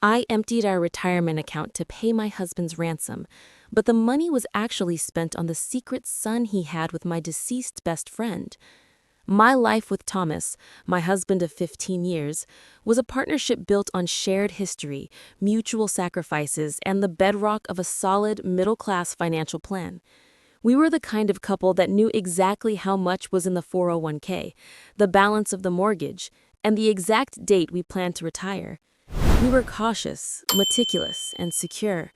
I emptied our retirement account to pay my husband's ransom, but the money was actually spent on the secret son he had with my deceased best friend. My life with Thomas, my husband of 15 years, was a partnership built on shared history, mutual sacrifices, and the bedrock of a solid, middle-class financial plan. We were the kind of couple that knew exactly how much was in the 401k, the balance of the mortgage, and the exact date we planned to retire. We were cautious, meticulous, and secure.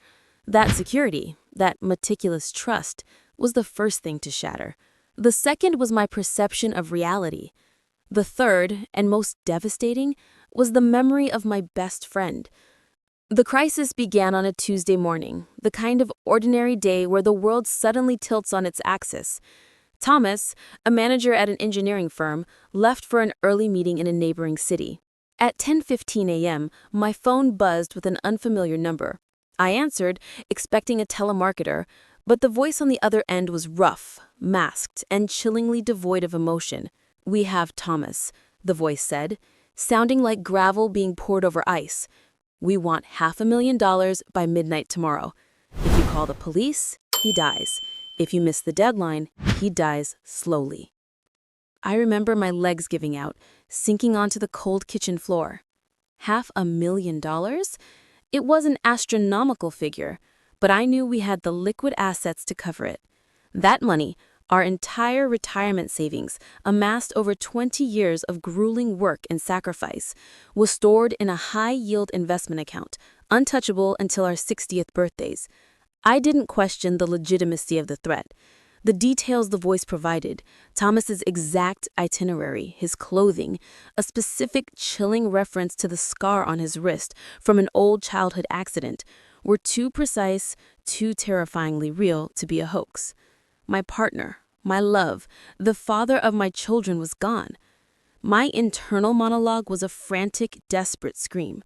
That security, that meticulous trust, was the first thing to shatter. The second was my perception of reality. The third, and most devastating, was the memory of my best friend. The crisis began on a Tuesday morning, the kind of ordinary day where the world suddenly tilts on its axis. Thomas, a manager at an engineering firm, left for an early meeting in a neighboring city. At 10:15 a.m., my phone buzzed with an unfamiliar number. I answered, expecting a telemarketer, but the voice on the other end was rough, masked, and chillingly devoid of emotion. "We have Thomas," the voice said, sounding like gravel being poured over ice. "We want $500,000 by midnight tomorrow. If you call the police, he dies. If you miss the deadline, he dies slowly." I remember my legs giving out, sinking onto the cold kitchen floor. $500,000? It was an astronomical figure, but I knew we had the liquid assets to cover it. That money, our entire retirement savings, amassed over 20 years of grueling work and sacrifice, was stored in a high-yield investment account, untouchable until our 60th birthdays. I didn't question the legitimacy of the threat. The details the voice provided, Thomas's exact itinerary, his clothing, a specific chilling reference to the scar on his wrist from an old childhood accident, were too precise, too terrifyingly real to be a hoax. My partner, my love, the father of my children was gone. My internal monologue was a frantic, desperate scream.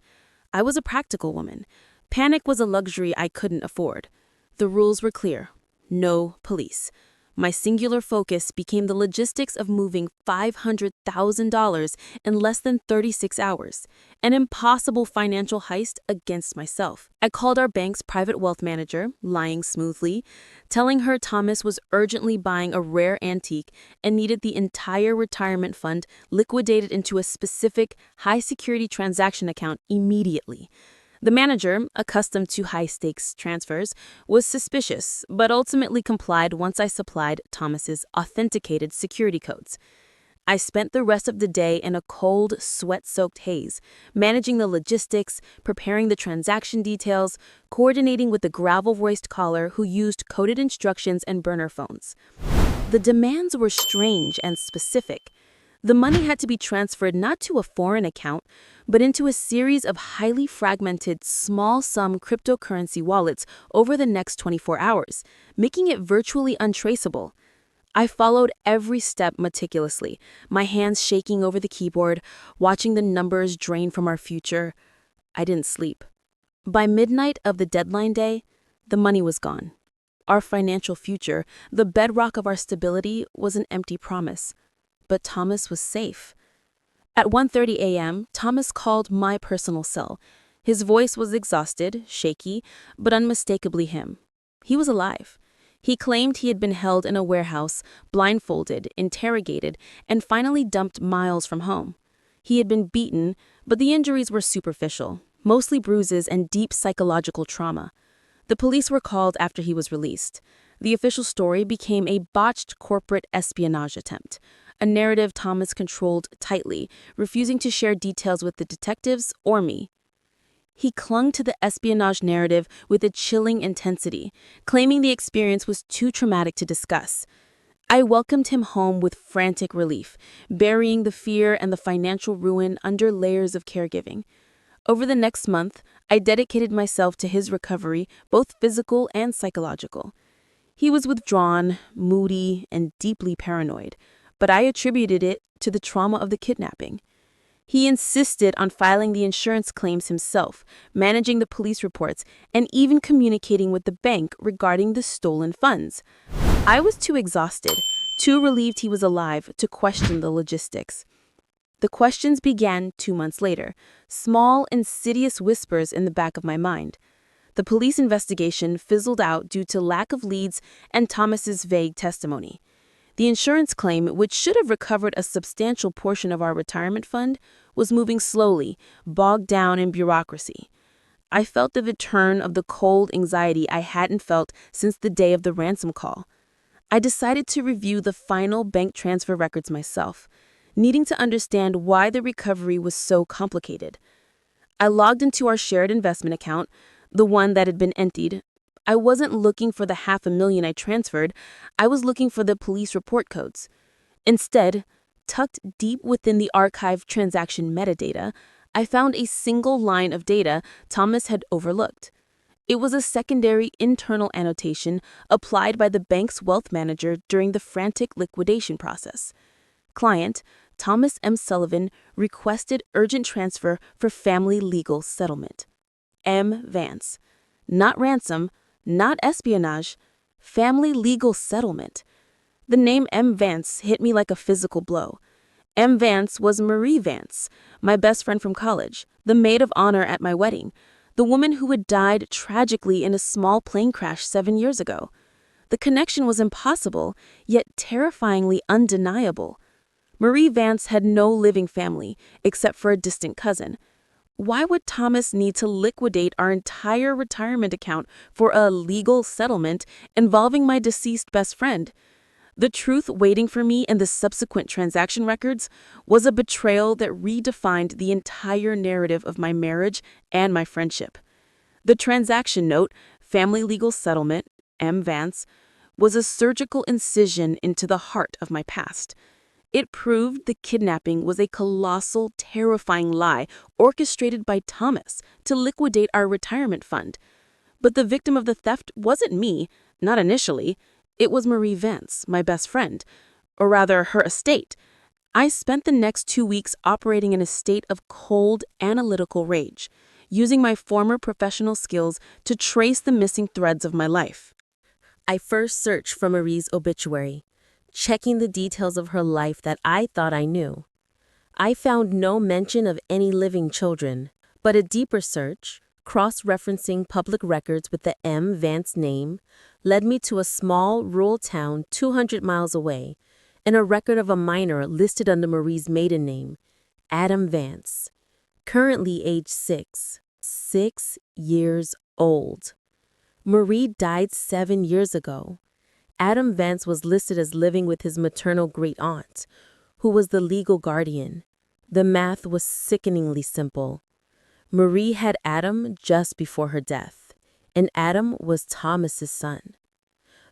I was a practical woman. Panic was a luxury I couldn't afford. The rules were clear. No police. My singular focus became the logistics of moving $500,000 in less than 36 hours, an impossible financial heist against myself. I called our bank's private wealth manager, lying smoothly, telling her Thomas was urgently buying a rare antique and needed the entire retirement fund liquidated into a specific high-security transaction account immediately. The manager, accustomed to high-stakes transfers, was suspicious, but ultimately complied once I supplied Thomas's authenticated security codes. I spent the rest of the day in a cold, sweat-soaked haze, managing the logistics, preparing the transaction details, coordinating with the gravel-voiced caller who used coded instructions and burner phones. The demands were strange and specific. The money had to be transferred not to a foreign account, but into a series of highly fragmented, small-sum cryptocurrency wallets over the next 24 hours, making it virtually untraceable. I followed every step meticulously, my hands shaking over the keyboard, watching the numbers drain from our future. I didn't sleep. By midnight of the deadline day, the money was gone. Our financial future, the bedrock of our stability, was an empty promise. But Thomas was safe. At 1:30 a.m., Thomas called my personal cell. His voice was exhausted, shaky, but unmistakably him. He was alive. He claimed he had been held in a warehouse, blindfolded, interrogated, and finally dumped miles from home. He had been beaten, but the injuries were superficial, mostly bruises and deep psychological trauma. The police were called after he was released. The official story became a botched corporate espionage attempt, a narrative Thomas controlled tightly, refusing to share details with the detectives or me. He clung to the espionage narrative with a chilling intensity, claiming the experience was too traumatic to discuss. I welcomed him home with frantic relief, burying the fear and the financial ruin under layers of caregiving. Over the next month, I dedicated myself to his recovery, both physical and psychological. He was withdrawn, moody, and deeply paranoid, but I attributed it to the trauma of the kidnapping. He insisted on filing the insurance claims himself, managing the police reports, and even communicating with the bank regarding the stolen funds. I was too exhausted, too relieved he was alive, to question the logistics. The questions began 2 months later, small, insidious whispers in the back of my mind. The police investigation fizzled out due to lack of leads and Thomas's vague testimony. The insurance claim, which should have recovered a substantial portion of our retirement fund, was moving slowly, bogged down in bureaucracy. I felt the return of the cold anxiety I hadn't felt since the day of the ransom call. I decided to review the final bank transfer records myself, needing to understand why the recovery was so complicated. I logged into our shared investment account, the one that had been emptied. I wasn't looking for the $500,000 I transferred, I was looking for the police report codes. Instead, tucked deep within the archived transaction metadata, I found a single line of data Thomas had overlooked. It was a secondary internal annotation applied by the bank's wealth manager during the frantic liquidation process. Client, Thomas M. Sullivan, requested urgent transfer for family legal settlement. M. Vance. Not ransom, not espionage, family legal settlement. The name M. Vance hit me like a physical blow. M. Vance was Marie Vance, my best friend from college, the maid of honor at my wedding, the woman who had died tragically in a small plane crash 7 years ago. The connection was impossible, yet terrifyingly undeniable. Marie Vance had no living family, except for a distant cousin. Why would Thomas need to liquidate our entire retirement account for a legal settlement involving my deceased best friend? The truth waiting for me in the subsequent transaction records was a betrayal that redefined the entire narrative of my marriage and my friendship. The transaction note, Family Legal Settlement, M. Vance, was a surgical incision into the heart of my past. It proved the kidnapping was a colossal, terrifying lie orchestrated by Thomas to liquidate our retirement fund. But the victim of the theft wasn't me, not initially. It was Marie Vance, my best friend, or rather her estate. I spent the next 2 weeks operating in a state of cold, analytical rage, using my former professional skills to trace the missing threads of my life. I first searched for Marie's obituary, checking the details of her life that I thought I knew. I found no mention of any living children, but a deeper search, cross-referencing public records with the M. Vance name, led me to a small rural town 200 miles away, and a record of a minor listed under Marie's maiden name, Adam Vance, currently age 6 years old. Marie died 7 years ago. Adam Vance was listed as living with his maternal great-aunt, who was the legal guardian. The math was sickeningly simple. Marie had Adam just before her death, and Adam was Thomas's son.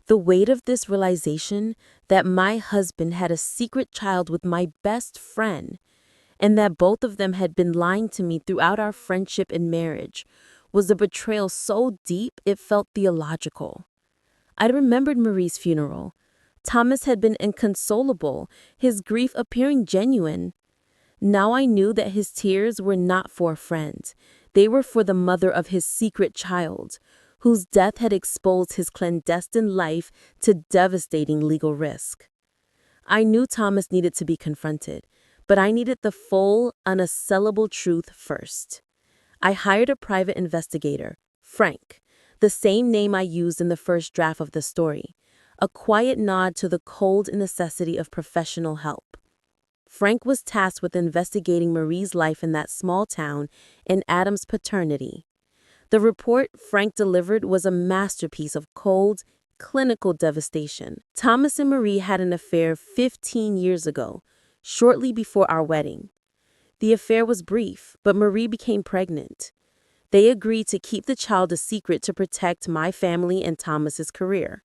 The weight of this realization that my husband had a secret child with my best friend, and that both of them had been lying to me throughout our friendship and marriage, was a betrayal so deep it felt theological. I remembered Marie's funeral. Thomas had been inconsolable, his grief appearing genuine. Now I knew that his tears were not for a friend. They were for the mother of his secret child, whose death had exposed his clandestine life to devastating legal risk. I knew Thomas needed to be confronted, but I needed the full, unassailable truth first. I hired a private investigator, Frank, the same name I used in the first draft of the story, a quiet nod to the cold necessity of professional help. Frank was tasked with investigating Marie's life in that small town and Adam's paternity. The report Frank delivered was a masterpiece of cold, clinical devastation. Thomas and Marie had an affair 15 years ago, shortly before our wedding. The affair was brief, but Marie became pregnant. They agreed to keep the child a secret to protect my family and Thomas's career.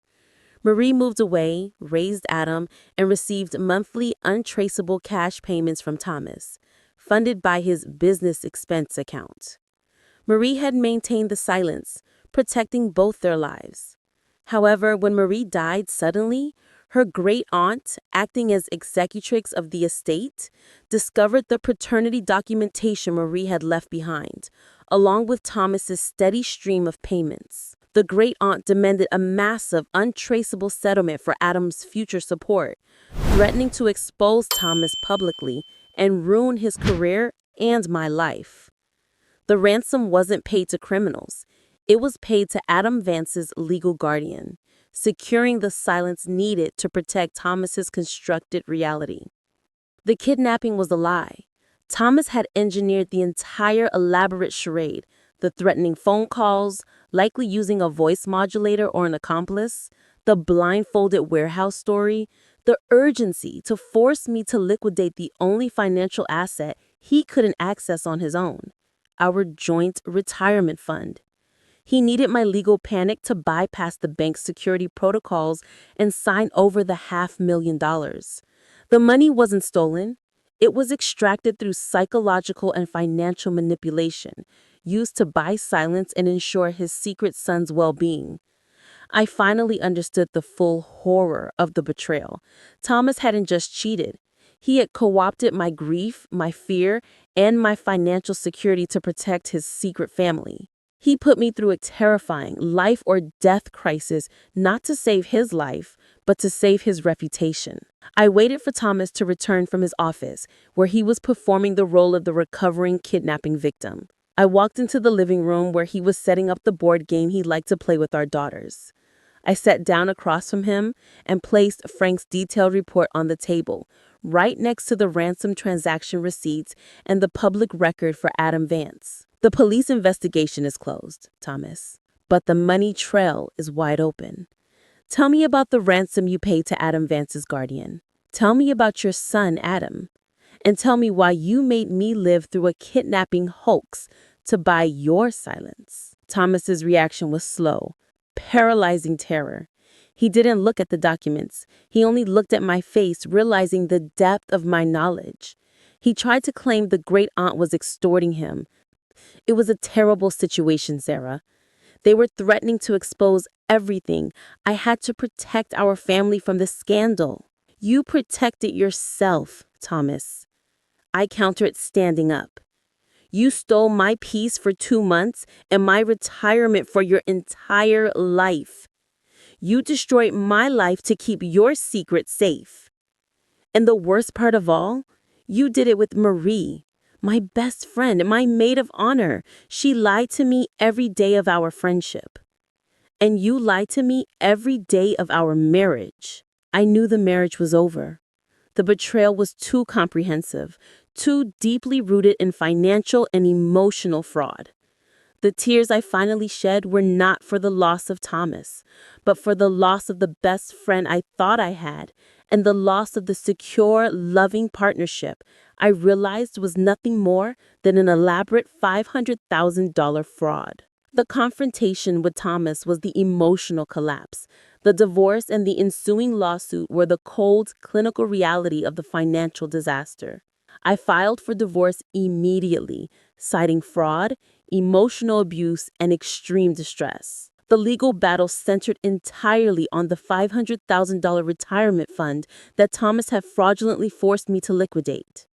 Marie moved away, raised Adam, and received monthly untraceable cash payments from Thomas, funded by his business expense account. Marie had maintained the silence, protecting both their lives. However, when Marie died suddenly, her great-aunt, acting as executrix of the estate, discovered the paternity documentation Marie had left behind, along with Thomas's steady stream of payments. The great-aunt demanded a massive, untraceable settlement for Adam's future support, threatening to expose Thomas publicly and ruin his career and my life. The ransom wasn't paid to criminals. It was paid to Adam Vance's legal guardian, securing the silence needed to protect Thomas's constructed reality. The kidnapping was a lie. Thomas had engineered the entire elaborate charade, the threatening phone calls, likely using a voice modulator or an accomplice, the blindfolded warehouse story, the urgency to force me to liquidate the only financial asset he couldn't access on his own, our joint retirement fund. He needed my legal panic to bypass the bank's security protocols and sign over the $500,000. The money wasn't stolen. It was extracted through psychological and financial manipulation, used to buy silence and ensure his secret son's well-being. I finally understood the full horror of the betrayal. Thomas hadn't just cheated. He had co-opted my grief, my fear, and my financial security to protect his secret family. He put me through a terrifying life or death crisis, not to save his life, but to save his reputation. I waited for Thomas to return from his office, where he was performing the role of the recovering kidnapping victim. I walked into the living room where he was setting up the board game he liked to play with our daughters. I sat down across from him and placed Frank's detailed report on the table, right next to the ransom transaction receipts and the public record for Adam Vance. The police investigation is closed, Thomas, but the money trail is wide open. Tell me about the ransom you paid to Adam Vance's guardian. Tell me about your son, Adam. And tell me why you made me live through a kidnapping hoax to buy your silence. Thomas's reaction was slow, paralyzing terror. He didn't look at the documents. He only looked at my face, realizing the depth of my knowledge. He tried to claim the great aunt was extorting him. It was a terrible situation, Sarah. They were threatening to expose everything. I had to protect our family from the scandal. You protected yourself, Thomas. I countered, standing up. You stole my peace for 2 months and my retirement for your entire life. You destroyed my life to keep your secret safe. And the worst part of all, you did it with Marie, my best friend, my maid of honor. She lied to me every day of our friendship. And you lied to me every day of our marriage. I knew the marriage was over. The betrayal was too comprehensive, too deeply rooted in financial and emotional fraud. The tears I finally shed were not for the loss of Thomas, but for the loss of the best friend I thought I had, and the loss of the secure, loving partnership I realized was nothing more than an elaborate $500,000 fraud. The confrontation with Thomas was the emotional collapse. The divorce and the ensuing lawsuit were the cold, clinical reality of the financial disaster. I filed for divorce immediately, citing fraud, emotional abuse, and extreme distress. The legal battle centered entirely on the $500,000 retirement fund that Thomas had fraudulently forced me to liquidate.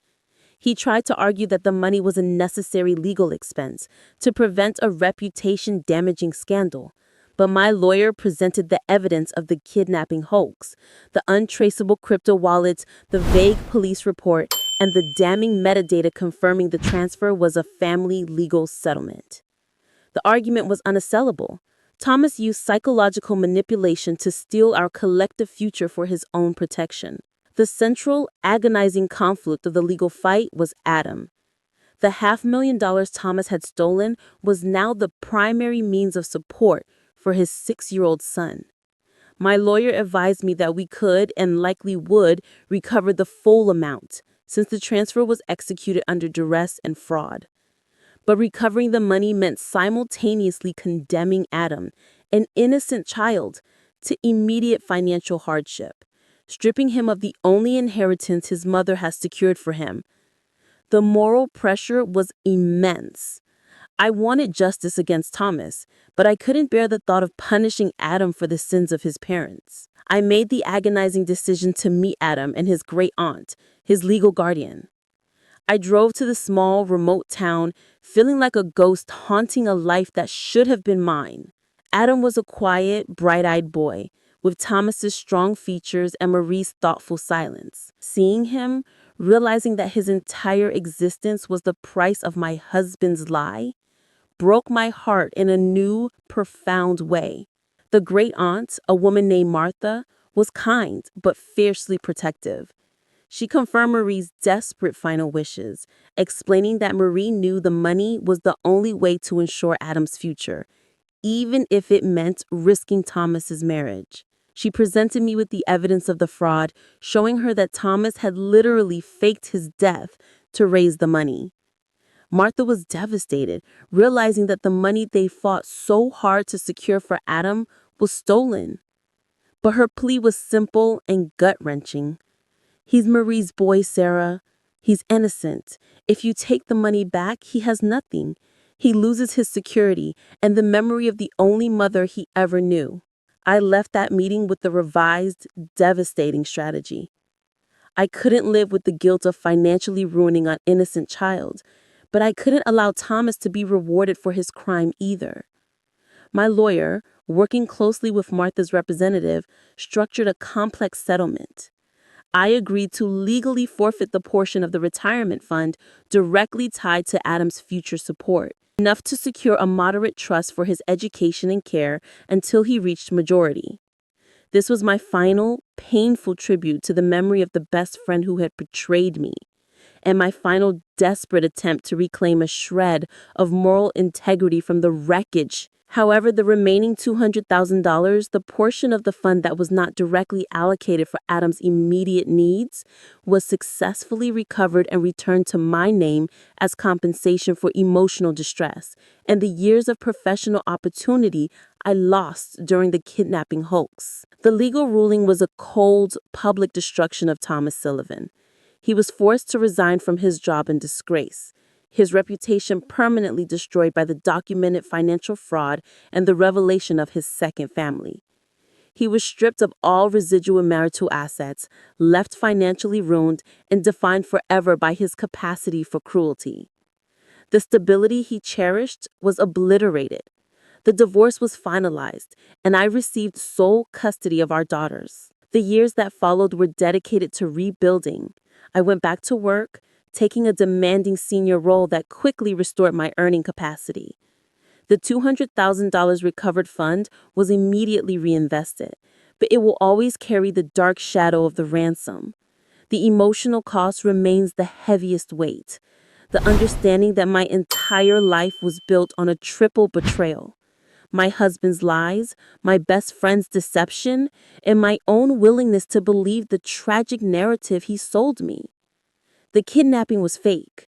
He tried to argue that the money was a necessary legal expense to prevent a reputation-damaging scandal. But my lawyer presented the evidence of the kidnapping hoax, the untraceable crypto wallets, the vague police report, and the damning metadata confirming the transfer was a family legal settlement. The argument was unassailable. Thomas used psychological manipulation to steal our collective future for his own protection. The central, agonizing conflict of the legal fight was Adam. The $500,000 Thomas had stolen was now the primary means of support for his 6-year-old son. My lawyer advised me that we could and likely would recover the full amount, since the transfer was executed under duress and fraud. But recovering the money meant simultaneously condemning Adam, an innocent child, to immediate financial hardship, stripping him of the only inheritance his mother has secured for him. The moral pressure was immense. I wanted justice against Thomas, but I couldn't bear the thought of punishing Adam for the sins of his parents. I made the agonizing decision to meet Adam and his great aunt, his legal guardian. I drove to the small, remote town, feeling like a ghost haunting a life that should have been mine. Adam was a quiet, bright-eyed boy, with Thomas's strong features and Marie's thoughtful silence. Seeing him, realizing that his entire existence was the price of my husband's lie, broke my heart in a new, profound way. The great aunt, a woman named Martha, was kind but fiercely protective. She confirmed Marie's desperate final wishes, explaining that Marie knew the money was the only way to ensure Adam's future, even if it meant risking Thomas's marriage. She presented me with the evidence of the fraud, showing her that Thomas had literally faked his death to raise the money. Martha was devastated, realizing that the money they fought so hard to secure for Adam was stolen. But her plea was simple and gut-wrenching. He's Marie's boy, Sarah. He's innocent. If you take the money back, he has nothing. He loses his security and the memory of the only mother he ever knew. I left that meeting with the revised, devastating strategy. I couldn't live with the guilt of financially ruining an innocent child, but I couldn't allow Thomas to be rewarded for his crime either. My lawyer, working closely with Martha's representative, structured a complex settlement. I agreed to legally forfeit the portion of the retirement fund directly tied to Adam's future support, enough to secure a moderate trust for his education and care until he reached majority. This was my final, painful tribute to the memory of the best friend who had betrayed me, and my final desperate attempt to reclaim a shred of moral integrity from the wreckage. However, the remaining $200,000, the portion of the fund that was not directly allocated for Adam's immediate needs, was successfully recovered and returned to my name as compensation for emotional distress and the years of professional opportunity I lost during the kidnapping hoax. The legal ruling was a cold, public destruction of Thomas Sullivan. He was forced to resign from his job in disgrace, his reputation permanently destroyed by the documented financial fraud and the revelation of his second family. He was stripped of all residual marital assets, left financially ruined, and defined forever by his capacity for cruelty. The stability he cherished was obliterated. The divorce was finalized, and I received sole custody of our daughters. The years that followed were dedicated to rebuilding. I went back to work, taking a demanding senior role that quickly restored my earning capacity. The $200,000 recovered fund was immediately reinvested, but it will always carry the dark shadow of the ransom. The emotional cost remains the heaviest weight, the understanding that my entire life was built on a triple betrayal. My husband's lies, my best friend's deception, and my own willingness to believe the tragic narrative he sold me. The kidnapping was fake.